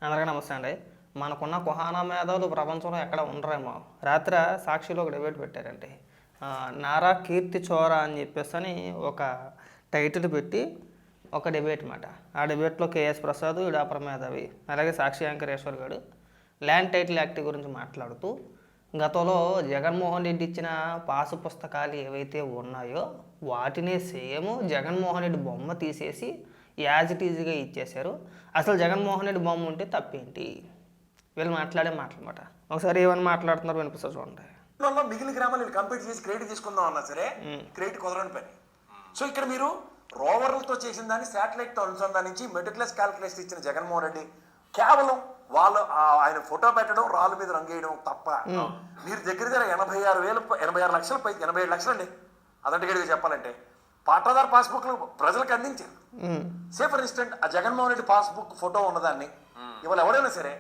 అందరికీ నమస్తే అండి. మనకున్న కుహానా మేధావులు ప్రపంచంలో ఎక్కడ ఉండరేమో. రాత్రి సాక్షిలో ఒక డిబేట్ పెట్టారండి. నారా కీర్తి చోరా అని చెప్పేసి ఒక టైటిల్ పెట్టి ఒక డిబేట్ మాట. ఆ డిబేట్లో కేఎస్ ప్రసాద్, ఇడాపర మేధావి, అలాగే సాక్షి యాంకరేశ్వర్ గారు ల్యాండ్ టైటిల్ యాక్ట్ గురించి మాట్లాడుతూ గతంలో జగన్మోహన్ రెడ్డి ఇచ్చిన పాసు పుస్తకాలు ఏవైతే ఉన్నాయో వాటినే సేమ్ జగన్మోహన్ రెడ్డి బొమ్మ తీసేసి యాజ్ ఇట్ ఈజీగా ఇచ్చేశారు. అసలు జగన్మోహన్ రెడ్డి బొమ్మ ఉంటే తప్పేంటి? వీళ్ళు మాట్లాడే మాటలన్నమాట. ఒకసారి ఏమని మాట్లాడుతున్నారు వినిపిస్తారు చూడండి. మిగిలిన గ్రామాలు కంప్లీట్ చేసి క్రెడిట్ తీసుకుందాం అన్నా సరే క్రెడిట్ కుదరని పని. సో ఇక్కడ మీరు రోవర్లతో చేసిన దాన్ని శాటిలైట్తో అనుసంధానించి మెటిక్యులస్ క్యాల్కులేషన్ ఇచ్చిన జగన్మోహన్ రెడ్డి కేవలం వాళ్ళు ఆయన ఫోటో పెట్టడం, రాళ్ళ మీద రంగేయడం తప్ప మీరు దగ్గర 86 లక్షల 87 లక్షలు అండి అదంటే చెప్పాలంటే పట్టాదారు పాస్బుక్లు ప్రజలకు అందించారు. సే ఫర్ ఇన్స్టెంట్ ఆ జగన్మోహన్ రెడ్డి పాస్బుక్ ఫోటో ఉన్నదాన్ని ఇవాళ ఎవడైనా సరే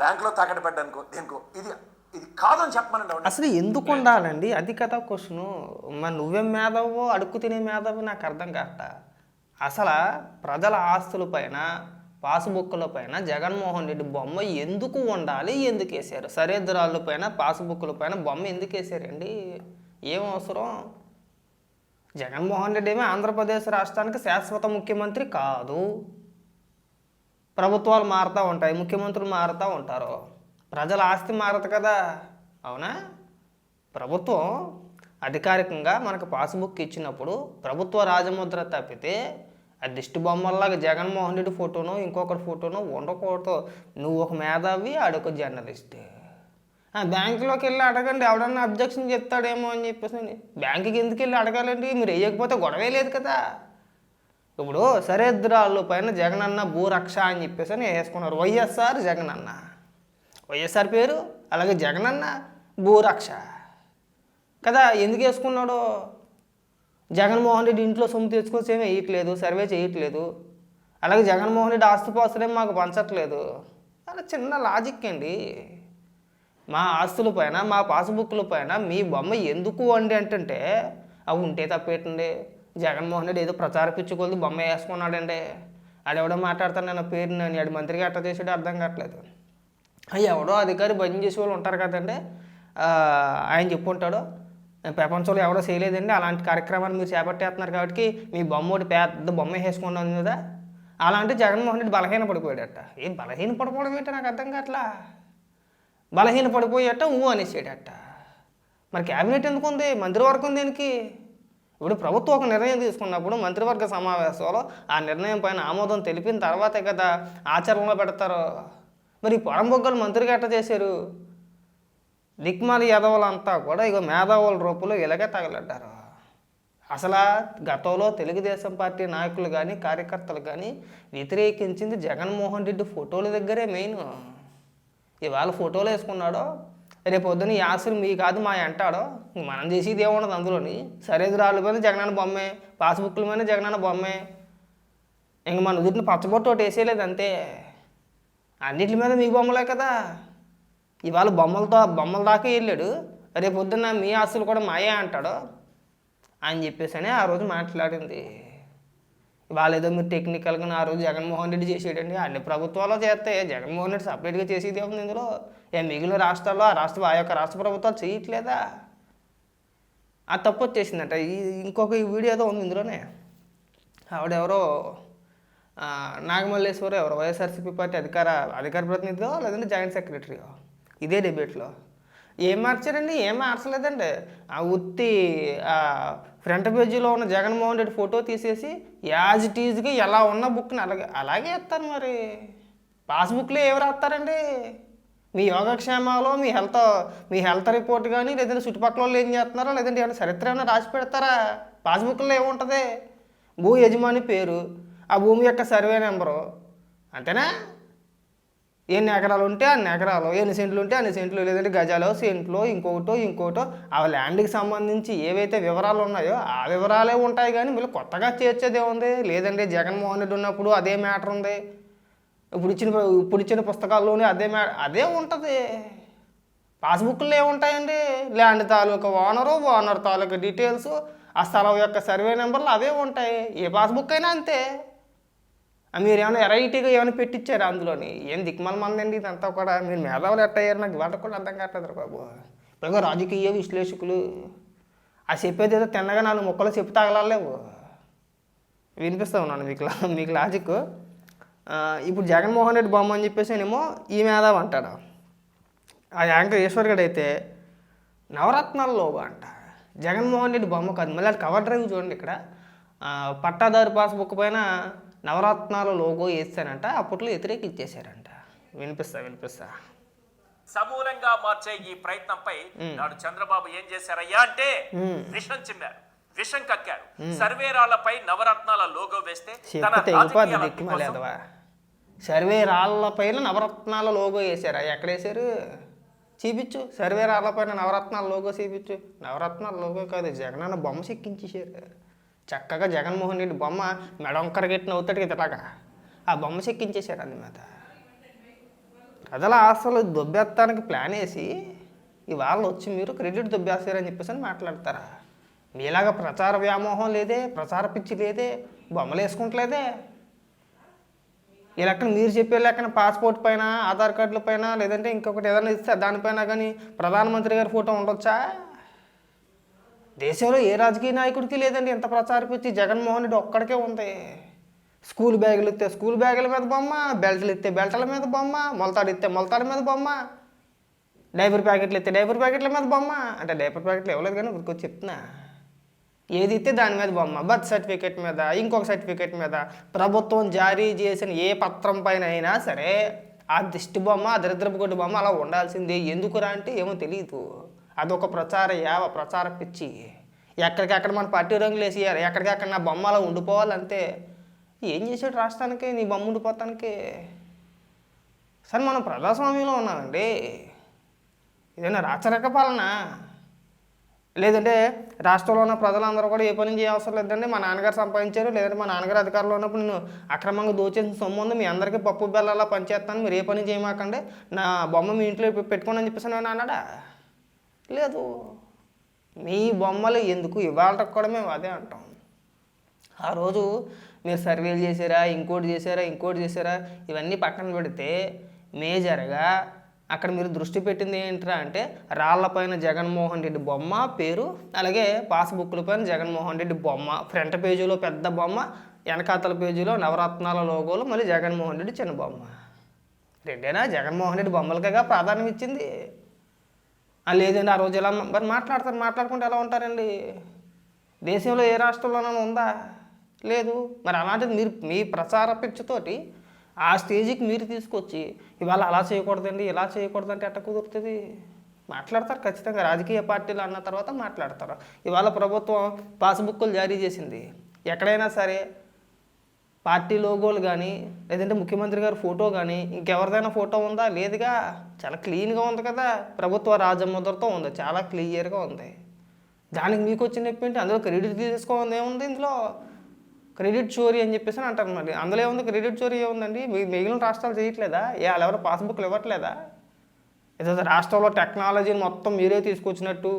బ్యాంకులో తాకట్టు పెట్టడానికో దేనికో ఇది కాదని చెప్పమనండి. అసలు ఎందుకు ఉండాలండి? అది కదా క్వశ్చను. మరి నువ్వేం మేధావో అడుక్కు తినే మేధావో నాకు అర్థం కాట. అసలు ప్రజల ఆస్తుల పైన పాస్బుక్ల పైన జగన్మోహన్ రెడ్డి బొమ్మ ఎందుకు ఉండాలి? ఎందుకు వేసారు? సరిహద్దురాళ్ళ పైన పాస్బుక్ల పైన బొమ్మ ఎందుకు వేసారండి? ఏం అవసరం? జగన్మోహన్ రెడ్డి ఏమో ఆంధ్రప్రదేశ్ రాష్ట్రానికి శాశ్వత ముఖ్యమంత్రి కాదు. ప్రభుత్వాలు మారుతూ ఉంటాయి, ముఖ్యమంత్రులు మారుతూ ఉంటారు, ప్రజల ఆస్తి మారదు కదా, అవునా? ప్రభుత్వం అధికారికంగా మనకు పాస్బుక్ ఇచ్చినప్పుడు ప్రభుత్వ రాజముద్ర తప్పితే ఆ దిష్టి బొమ్మల్లాగా జగన్మోహన్ రెడ్డి ఫోటోనో ఇంకొకరి ఫోటోనో ఉండకూడదు. నువ్వు ఒక మేధావి, ఆడొక జర్నలిస్ట్. బ్యాంకులోకి వెళ్ళి అడగండి, ఎవడన్నా అబ్జెక్షన్ చెప్తాడేమో అని చెప్పేసి. బ్యాంకుకి ఎందుకు వెళ్ళి అడగాలండి? మీరు వేయకపోతే గొడవే లేదు కదా. ఇప్పుడు సరిహద్దురాళ్ళ పైన జగనన్న భూరక్ష అని చెప్పేసి వేసుకున్నారు. వైఎస్ఆర్ జగనన్న, వైఎస్ఆర్ పేరు, అలాగే జగనన్న భూరక్ష కదా. ఎందుకు వేసుకున్నాడు? జగన్మోహన్ రెడ్డి ఇంట్లో సొమ్ము తెచ్చుకొచ్చి ఏమీ వేయట్లేదు, సర్వే చేయట్లేదు, అలాగే జగన్మోహన్ రెడ్డి ఆస్తుపాస్తులేం మాకు పంచట్లేదు. అలా చిన్న లాజిక్ అండి. మా ఆస్తుల పైన మా పాస్బుక్ల పైన మీ బొమ్మ ఎందుకు అండి అంటే అవి ఉంటే తప్పేటండి. జగన్మోహన్ రెడ్డి ఏదో ప్రచార పిచ్చుకొద్ది బొమ్మ వేసుకున్నాడండి. ఆడెవడో మాట్లాడతాను నేను పేరు, నేను ఆడు మంత్రిగా ఎట్ట చేసాడో అర్థం కావట్లేదు. ఎవడో అధికారి భజన చేసే వాళ్ళు ఉంటారు కదండి, ఆయన చెప్పుంటాడు ప్రపంచంలో ఎవడో చేయలేదండి అలాంటి కార్యక్రమాన్ని మీరు చేపట్టేస్తున్నారు కాబట్టి మీ బొమ్మ ఒకటి పెద్ద బొమ్మ వేసుకున్నాను కదా. అలాంటి జగన్మోహన్ రెడ్డి బలహీన పడిపోయాడట. ఏం బలహీన పడిపోవడం ఏంటో నాకు అర్థం కావట్లా. బలహీన పడిపోయాట అనేసాడట. మరి క్యాబినెట్ ఎందుకు ఉంది? మంత్రివర్గం దేనికి? ఇప్పుడు ప్రభుత్వం ఒక నిర్ణయం తీసుకున్నప్పుడు మంత్రివర్గ సమావేశంలో ఆ నిర్ణయం పైన ఆమోదం తెలిపిన తర్వాతే కదా ఆచరణలో పెడతారు. మరి పొరంబొగ్గలు మంత్రిగా ఎట్ట చేశారు? దిక్మాలి యాదవులంతా కూడా ఇక మేధావుల రూపంలో ఇలాగే తగలడ్డారు. అసలు గతంలో తెలుగుదేశం పార్టీ నాయకులు కానీ కార్యకర్తలు కానీ వ్యతిరేకించింది జగన్మోహన్ రెడ్డి ఫోటోల దగ్గరే మెయిన్. ఇవాళ ఫోటోలు వేసుకున్నాడో రేపు పొద్దున్న ఈ ఆస్తులు మీ కాదు మా అంటాడో మనం చేసేది ఏముండదు. అందులోని సరిహద్దురాళ్ళ మీద జగనన్న బొమ్మే, పాస్బుక్ల మీద జగనన్న బొమ్మే. ఇంక మన ఉదిరిని పచ్చబొట్టు ఒకటి వేసేయలేదు అంతే. అన్నిటి మీద మీ బొమ్మలే కదా. ఇవాళ బొమ్మల దాకా వెళ్ళాడు, రేపు పొద్దున్న మీ ఆస్తులు కూడా మాయే అంటాడు అని చెప్పేసి ఆ రోజు మాట్లాడింది. ఇవాళ ఏదో మీరు టెక్నికల్గా ఆ రోజు జగన్మోహన్ రెడ్డి చేసేయండి. అన్ని ప్రభుత్వాలు చేస్తే జగన్మోహన్ రెడ్డి సపరేట్గా చేసేది ఏముంది ఇందులో? మిగిలిన రాష్ట్రాల్లో ఆ యొక్క రాష్ట్ర ప్రభుత్వాలు చేయట్లేదా? ఆ తప్పు వచ్చేసిందట. ఇంకొక ఈ వీడియో ఏదో ఉంది ఇందులోనే. ఆవిడెవరో నాగమల్లేశ్వరం ఎవరో వైఎస్ఆర్సీపీ పార్టీ అధికార ప్రతినిధిలో లేదంటే జాయింట్ సెక్రటరీయో ఇదే డిబేట్లో ఏం మార్చారండి? ఏం మార్చలేదండి. ఆ ఉత్తి ఫ్రంట్ పేజీలో ఉన్న జగన్మోహన్ రెడ్డి ఫోటో తీసేసి యాజ్ ఇట్ ఈజ్గా ఎలా ఉన్న బుక్ని అలాగే ఇస్తారు. మరి పాస్బుక్లో ఏమి రాస్తారండి? మీ యోగక్షేమాలో మీ హెల్త్ రిపోర్ట్ కానీ లేదంటే చుట్టుపక్కల వాళ్ళు ఏం చేస్తున్నారో లేదంటే ఏమైనా చరిత్ర ఏమైనా రాసి పెడతారా? పాస్బుక్లో ఏముంటుంది? భూ యజమాని పేరు, ఆ భూమి యొక్క సర్వే నెంబరు, అంతేనా? ఎన్ని ఎకరాలు ఉంటే అన్ని ఎకరాలు, ఎన్ని సెంట్లు ఉంటే అన్ని సెంట్లు, లేదంటే గజాలో సెంట్లో ఇంకోటో ఆ ల్యాండ్కి సంబంధించి ఏవైతే వివరాలు ఉన్నాయో ఆ వివరాలే ఉంటాయి. కానీ వీళ్ళు కొత్తగా చేర్చేదే ఉంది లేదండి. జగన్మోహన్ రెడ్డి ఉన్నప్పుడు అదే మ్యాటర్ ఉంది, ఇప్పుడు ఇచ్చిన పుస్తకాల్లోనే అదే ఉంటుంది. పాస్బుక్లో ఏముంటాయండి? ల్యాండ్ తాలూకా ఓనర్ తాలూకా డీటెయిల్స్, ఆ స్థలం యొక్క సర్వే నెంబర్లు అవే ఉంటాయి. ఏ పాస్బుక్ అయినా అంతే. మీరు ఏమైనా వెరైటీగా ఏమైనా పెట్టించారు అందులోని ఏం దిక్మల మందండి ఇదంతా కూడా మీరు మేధావులు ఎట్టయ్యారు నాకు ఇవాళ కూడా అర్థం కావట్లేదు బాబు. పైగా రాజకీయ విశ్లేషకులు ఆ చెప్పేది ఏదో తిన్నగా 4 ముక్కలు చెప్పి తగలాలేవు. వినిపిస్తా ఉన్నాను మీకు లాజిక్. ఇప్పుడు జగన్మోహన్ రెడ్డి బొమ్మ అని చెప్పేసి ఏమో ఈ మేధావి అంటాడు. ఆ యాంకర్ ఈశ్వర్ గడ్ అయితే నవరత్నాల లోగో అంట. జగన్మోహన్ రెడ్డి బొమ్మ కాదు. మళ్ళీ అది కవర్ డ్రైవ్ చూడండి. ఇక్కడ పట్టాదారు పాస్బుక్ పైన నవరత్నాల లోగో వేస్తానంట. అప్పట్లో వ్యతిరేకించేశారంట. వినిపిస్తా సమూలంగా మార్చే ఈ ప్రయత్నంపై నాడు చంద్రబాబు ఏం చేశారయ్యా అంటే విషం చిమ్మారు, విషం కక్కారు. సర్వేరాళ్లపై నవరత్నాల లోగో వేస్తే తన రాజకీయ లబ్ధి కోసం సర్వే రాళ్ళ పైన నవరత్నాల లోగో వేసారా? ఎక్కడ వేసారు? చూపించు. సర్వే రాళ్ళ పైన నవరత్నాల లోగో చూపించు. నవరత్నాల లోగో కాదు, జగనన్న బొమ్మ చెక్కించేసారు. చక్కగా జగన్మోహన్ రెడ్డి బొమ్మ మెడొంకర గట్టిన అవుతాడు కదా ఇలాగా, ఆ బొమ్మ చెక్కించేశారు అంది మీద. ప్రజల ఆశలు దొబ్బెత్తానికి ప్లాన్ వేసి ఇవాళ వచ్చి మీరు క్రెడిట్ దొబ్బేస్తారని చెప్పేసి అని మాట్లాడతారా? మీలాగా ప్రచార వ్యామోహం లేదే, ప్రచార పిచ్చి లేదే, బొమ్మలు వేసుకుంటలేదే. ఈ లెక్కన మీరు చెప్పే లెక్కన పాస్పోర్ట్ పైన, ఆధార్ కార్డుల పైన, లేదంటే ఇంకొకటి ఏదైనా ఇస్తే దానిపైన కానీ ప్రధానమంత్రి గారి ఫోటో ఉండొచ్చా? దేశంలో ఏ రాజకీయ నాయకుడికి లేదండి ఇంత ప్రచార పిచ్చి. జగన్మోహన్ రెడ్డి ఒక్కడికే ఉంది. స్కూల్ బ్యాగులు ఇస్తే స్కూల్ బ్యాగుల మీద బొమ్మ, బెల్ట్లు ఇస్తే బెల్ట్ల మీద బొమ్మ, మొలతాడు ఇస్తే మొలతాడు మీద బొమ్మ, డైపర్ ప్యాకెట్లు ఇస్తే డైపర్ ప్యాకెట్ల మీద బొమ్మ. అంటే డైపర్ ప్యాకెట్లు ఇవ్వలేదు కానీ ఇప్పుడు చెప్తున్నా. ఏది ఇస్తే దాని మీద బొమ్మ, బర్త్ సర్టిఫికేట్ మీద, ఇంకొక సర్టిఫికేట్ మీద, ప్రభుత్వం జారీ చేసిన ఏ పత్రం పైన అయినా సరే ఆ దిష్టి బొమ్మ, ఆ దరిద్రపు కొట్టు బొమ్మ అలా ఉండాల్సిందే. ఎందుకురా అంటే ఏమో తెలియదు. అదొక ప్రచార పిచ్చి. ఎక్కడికక్కడ మన పార్టీ రంగులు వేసేయారు, ఎక్కడికక్కడ నా బొమ్మ అలా ఉండిపోవాలంతే. ఏం చేశాడు రాష్ట్రానికి నీ బొమ్మ ఉండిపోతానికి? సరే మనం ప్రజాస్వామ్యంలో ఉన్నామండి. ఏదైనా రాచరిక పాలన, లేదంటే రాష్ట్రంలో ఉన్న ప్రజలందరూ కూడా ఏ పని చేయ అవసరం లేదండి. మా నాన్నగారు సంపాదించారు, లేదంటే మా నాన్నగారు అధికారంలో ఉన్నప్పుడు నేను అక్రమంగా దోచేసిన సొమ్ము ఉంది, మీ అందరికీ పప్పు బెల్లాలా పనిచేస్తాను, మీరు ఏ పని చేయమాకండి, నా బొమ్మ మీ ఇంట్లో పెట్టుకోండి అని చెప్పేసి నేను అన్నాడా? లేదు. మీ బొమ్మలు ఎందుకు? ఇవాళ కూడా మేము అదే అంటాం. ఆ రోజు మీరు సర్వేలు చేశారా, ఇంకోటి చేశారా, ఇవన్నీ పక్కన పెడితే మేజర్గా అక్కడ మీరు దృష్టి పెట్టింది ఏంట్రా అంటే రాళ్లపైన జగన్మోహన్ రెడ్డి బొమ్మ పేరు, అలాగే పాస్బుక్ల పైన జగన్మోహన్ రెడ్డి బొమ్మ, ఫ్రంట్ పేజీలో పెద్ద బొమ్మ, వెనకాతల పేజీలో నవరత్నాల లోగోలు, మళ్ళీ జగన్మోహన్ రెడ్డి చిన్న బొమ్మ. రెండేనా జగన్మోహన్ రెడ్డి బొమ్మలకేగా ప్రాధాన్యం ఇచ్చింది. లేదండి ఆ రోజు ఎలా మరి మాట్లాడుకుంటే ఎలా ఉంటారండి? దేశంలో ఏ రాష్ట్రంలోనైనా ఉందా? లేదు. మరి అలాంటిది మీరు మీ ప్రచార పిచ్చితోటి ఆ స్టేజ్కి మీరు తీసుకొచ్చి ఇవాళ అలా చేయకూడదండి, ఇలా చేయకూడదంటే ఎట్ట కుదురుతుంది? మాట్లాడతారు ఖచ్చితంగా. రాజకీయ పార్టీలు అన్న తర్వాత మాట్లాడతారు. ఇవాళ ప్రభుత్వం పాస్బుక్లు జారీ చేసింది. ఎక్కడైనా సరే పార్టీ లోగోలు కానీ, లేదంటే ముఖ్యమంత్రి గారి ఫోటో కానీ, ఇంకెవరిదైనా ఫోటో ఉందా? లేదుగా. చాలా క్లీన్గా ఉంది కదా, ప్రభుత్వ రాజముద్రతో ఉంది, చాలా క్లియర్గా ఉంది. దానికి మీకు వచ్చిన నొప్పి ఏంటి? అందులో క్రెడిట్ తీసుకోవాలి ఏముంది? ఇందులో క్రెడిట్ చోరీ అని చెప్పేసి అంటారు. మరి అందులో ఏముంది? క్రెడిట్ చోరీ ఏముందండి? మిగిలిన రాష్ట్రాలు చేయట్లేదా? వాళ్ళు ఎవరు పాస్బుక్లు ఇవ్వట్లేదా? ఏదో రాష్ట్రంలో టెక్నాలజీని మొత్తం మీరే తీసుకొచ్చినట్టు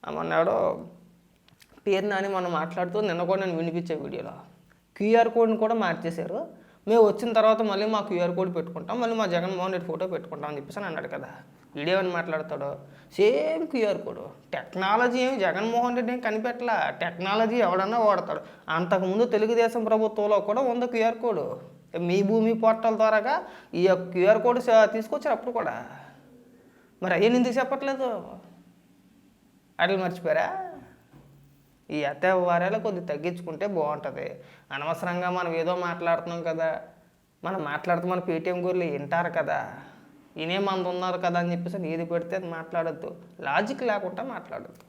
అన్నాడు పేరు నాని మనం మాట్లాడుతూ నిన్న కూడా నేను వినిపించే వీడియోలో క్యూఆర్ కోడ్ని కూడా మార్చేశారు. మేము వచ్చిన తర్వాత మళ్ళీ మా క్యూఆర్ కోడ్ పెట్టుకుంటాం, మళ్ళీ మా జగన్మోహన్ రెడ్డి ఫోటో పెట్టుకుంటాం అని చెప్పేసి అన్నాడు కదా. వీడియో అని మాట్లాడతాడు, సేమ్ క్యూఆర్ కోడ్. టెక్నాలజీ ఏమి జగన్మోహన్ రెడ్డి ఏం కనిపెట్టలా, టెక్నాలజీ ఎవడన్నా వాడతాడు. అంతకుముందు తెలుగుదేశం ప్రభుత్వంలో కూడా ఉంది క్యూఆర్ కోడ్. మీ భూమి పోర్టల్ ద్వారాగా ఈ క్యూఆర్ కోడ్ తీసుకొచ్చారు అప్పుడు కూడా. మరి అయ్యని ఎందుకు చెప్పట్లేదు? అట్లా మర్చిపోయారా? ఈ అత్యవారాలు కొద్దిగా తగ్గించుకుంటే బాగుంటుంది. అనవసరంగా మనం ఏదో మాట్లాడుతున్నాం కదా, మనం మాట్లాడుతూ మన పేటీఎం గోర్లు వింటారు కదా, ఇనే మంది ఉన్నారు కదా అని చెప్పేసి ఏది పెడితే అది మాట్లాడద్దు. లాజిక్ లేకుండా మాట్లాడద్దు.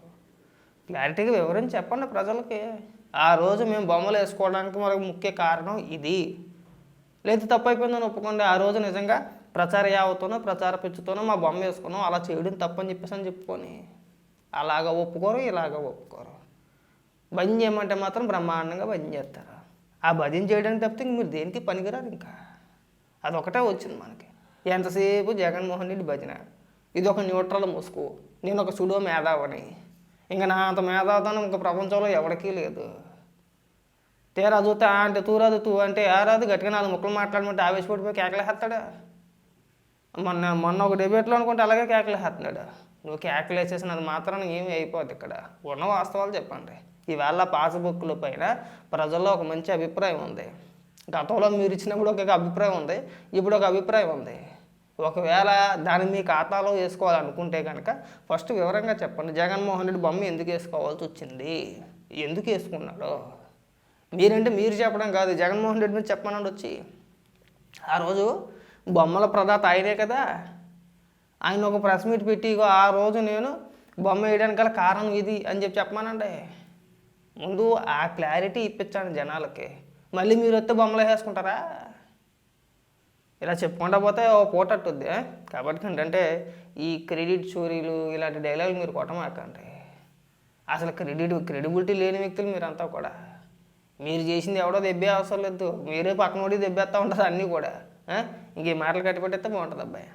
క్లారిటీగా వివరించి చెప్పండి ప్రజలకి. ఆ రోజు మేము బొమ్మలు వేసుకోవడానికి మనకు ముఖ్య కారణం ఇది. లేదు తప్పు అయిపోయిందని ఒప్పుకోండి. ఆ రోజు నిజంగా ప్రచార యావతోనో ప్రచార పిచ్చుతోనో మా బొమ్మ వేసుకున్నాం, అలా చేయడం తప్పని చెప్పేసి అని చెప్పుకొని అలాగ ఒప్పుకోరు, ఇలాగ ఒప్పుకోరు. భజన చేయమంటే మాత్రం బ్రహ్మాండంగా భజన చేస్తారు. ఆ భజన చేయడానికి తప్పితే మీరు దేనికి పనికిరారు. ఇంకా అదొకటే వచ్చింది మనకి. ఎంతసేపు జగన్మోహన్ రెడ్డి భజన. ఇది ఒక న్యూట్రల్ ముసుగు. నేను ఒక సుడో మేధావని, ఇంకా నా అంత మేధావతనం ఇంకా ప్రపంచంలో ఎవరికీ లేదు. తీరా చూస్తే ఆ అంటే తూరాదు తూ అంటే ఆరాదు గట్టిగా 4 ముక్కలు మాట్లాడమంటే ఆవేశపడిపోయి కేకలేస్తాడా? మొన్న ఒక డిబేట్లో అనుకుంటే అలాగే కేకలేస్తున్నాడు. నువ్వు కేకలేసేసినది మాత్రం ఏమీ అయిపోద్ది. ఇక్కడ ఉన్న వాస్తవాలు చెప్పండి. ఈవేళ పాస్బుక్ల పైన ప్రజల్లో ఒక మంచి అభిప్రాయం ఉంది. గతంలో మీరు ఇచ్చినప్పుడు ఒక అభిప్రాయం ఉంది, ఇప్పుడు ఒక అభిప్రాయం ఉంది. ఒకవేళ దాన్ని మీ ఖాతాలో వేసుకోవాలనుకుంటే కనుక ఫస్ట్ వివరంగా చెప్పండి. జగన్మోహన్ రెడ్డి బొమ్మ ఎందుకు వేసుకోవాల్సి వచ్చింది, ఎందుకు వేసుకున్నాడు? మీరంటే మీరు చెప్పడం కాదు, జగన్మోహన్ రెడ్డి మీద చెప్పమన్నాడు వచ్చి. ఆ రోజు బొమ్మల ప్రదాత ఆయనే కదా. ఆయన ఒక ప్రెస్ మీట్ పెట్టి ఇగో ఆ రోజు నేను బొమ్మ వేయడానికి గల కారణం ఇది అని చెప్పమనండి. ముందు ఆ క్లారిటీ ఇప్పించండి జనాలకి. మళ్ళీ మీరు వస్తే బొమ్మలు వేసుకుంటారా? ఇలా చెప్పుకుంటా పోతే ఓ పోటట్టుద్ది. కాబట్టి ఏంటంటే ఈ క్రెడిట్ చోరీలు ఇలాంటి డైలాగులు మీరు కొట్టమాకండి. అసలు క్రెడిబిలిటీ లేని వ్యక్తులు మీరంతా కూడా. మీరు చేసింది ఎవడో దెబ్బే అవసరం లేదు, మీరే పక్కన దెబ్బేస్తూ ఉంటారు అన్నీ కూడా. ఇంక ఈ మాటలు కట్టిపెట్టేస్తే బాగుంటుంది అబ్బాయి.